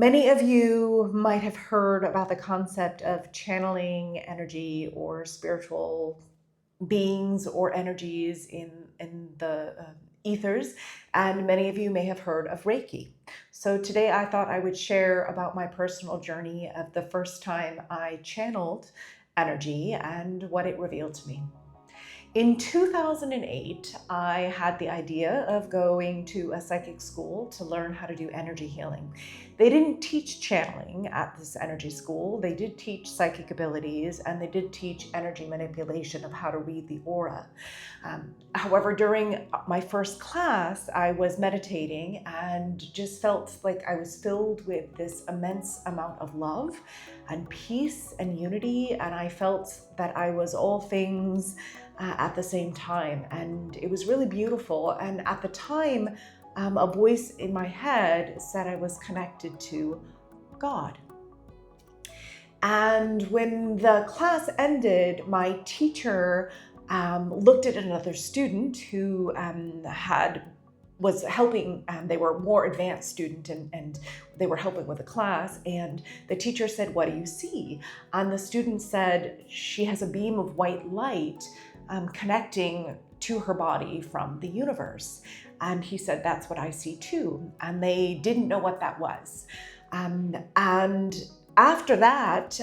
Many of you might have heard about the concept of channeling energy or spiritual beings or energies in the ethers, and many of you may have heard of Reiki. So today I thought I would share about my personal journey of the first time I channeled energy and what it revealed to me. In 2008, I had the idea of going to a psychic school to learn how to do energy healing. They didn't teach channeling at this energy school. They did teach psychic abilities, and they did teach energy manipulation of how to read the aura. However, during my first class, I was meditating and just felt like I was filled with this immense amount of love and peace and unity, and I felt that I was all things at the same time, and it was really beautiful. And at the time, a voice in my head said I was connected to God. And when the class ended, my teacher looked at another student who was helping. They were a more advanced student, and they were helping with the class. And the teacher said, "What do you see?" And the student said, "She has a beam of white light connecting to her body from the universe." And he said, "That's what I see too." And they didn't know what that was. And after that,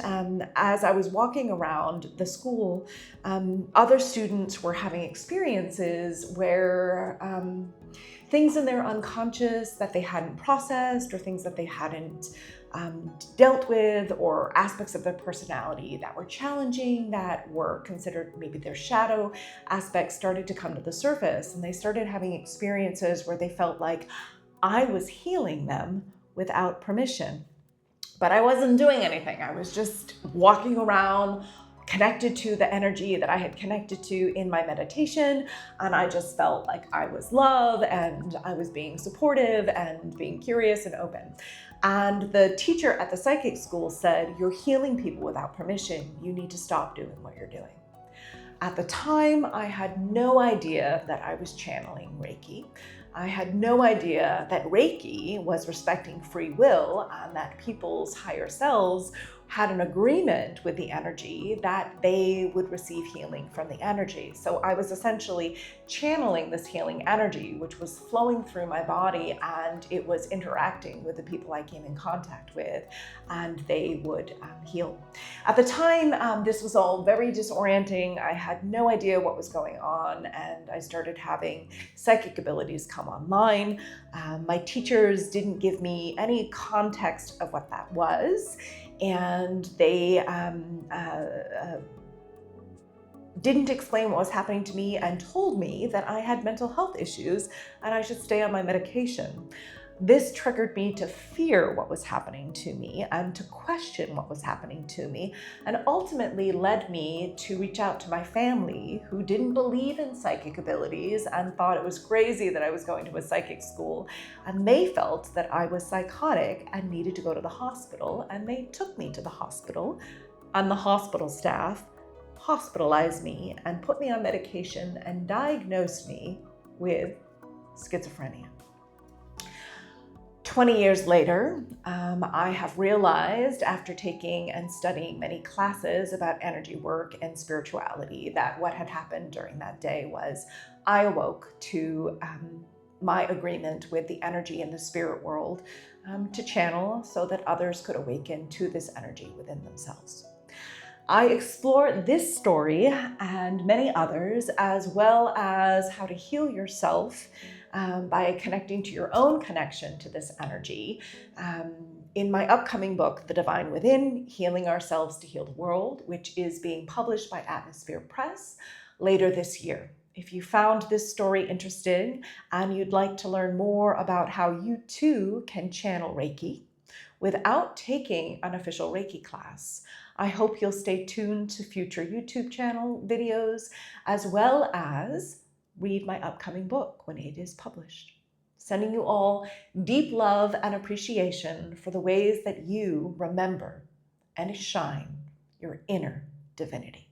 as I was walking around the school, other students were having experiences where things in their unconscious that they hadn't processed, or things that they hadn't dealt with, or aspects of their personality that were challenging, that were considered maybe their shadow aspects, started to come to the surface. And they started having experiences where they felt like I was healing them without permission. But I wasn't doing anything. I was just walking around, connected to the energy that I had connected to in my meditation. And I just felt like I was love, and I was being supportive and being curious and open. And the teacher at the psychic school said, "You're healing people without permission. You need to stop doing what you're doing." At the time, I had no idea that I was channeling Reiki. I had no idea that Reiki was respecting free will, and that people's higher selves had an agreement with the energy that they would receive healing from the energy. So I was essentially channeling this healing energy, which was flowing through my body, and it was interacting with the people I came in contact with, and they would heal. At the time, this was all very disorienting. I had no idea what was going on, and I started having psychic abilities come online. My teachers didn't give me any context of what that was, and they didn't explain what was happening to me, and told me that I had mental health issues and I should stay on my medication. This triggered me to fear what was happening to me and to question what was happening to me, and ultimately led me to reach out to my family, who didn't believe in psychic abilities and thought it was crazy that I was going to a psychic school. And they felt that I was psychotic and needed to go to the hospital, and they took me to the hospital, and the hospital staff hospitalized me and put me on medication and diagnosed me with schizophrenia. 20 years later, I have realized, after taking and studying many classes about energy work and spirituality, that what had happened during that day was I awoke to my agreement with the energy in the spirit world to channel, so that others could awaken to this energy within themselves. I explore this story and many others, as well as how to heal yourself by connecting to your own connection to this energy, in my upcoming book, The Divine Within: Healing Ourselves to Heal the World, which is being published by Atmosphere Press later this year. If you found this story interesting and you'd like to learn more about how you too can channel Reiki without taking an official Reiki class, I hope you'll stay tuned to future YouTube channel videos, as well as read my upcoming book when it is published. Sending you all deep love and appreciation for the ways that you remember and shine your inner divinity.